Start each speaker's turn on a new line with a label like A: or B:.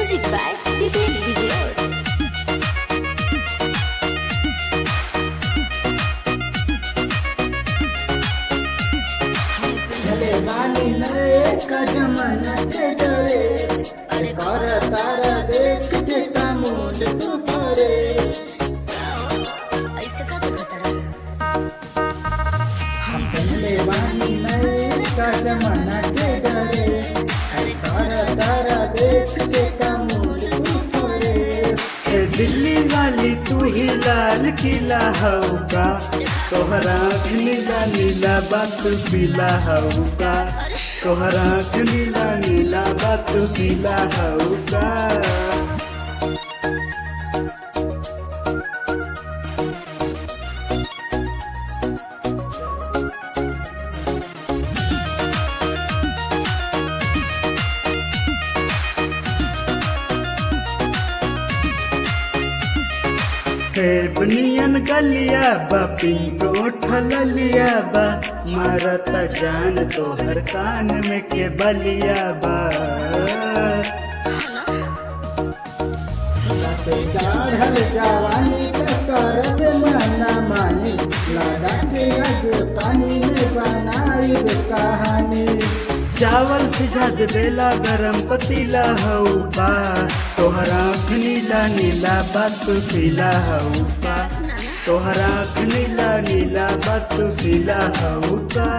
A: Music by Vivek Vijay.
B: वाली नए का जमाना के डरे अरे कर तारा देख के का मूड तू करे
A: ऐसे का देखता
B: हम पहले वाली नए का जमाना के डरे अरे कर तारा देख के का मूड तू करे
C: ए दिल्ली वाली तू ही लाल किला हौका तोहरा नीला नीला बात पीला हौका तोहरा नीला नीला बात पीला हौका सेबनियन गलिया बा पिंको ठलिया बा मारत जान तोहर कान में के बलिया बा
B: चढ़ल जवानी का करब माना मानी लगा के अग पानी में बनाई कहानी
C: चावल सिझा देला गरम पतीला हौका तोहरा नीला नीला बात पीला हौका तोहरा नीला नीला बात पीला हौका।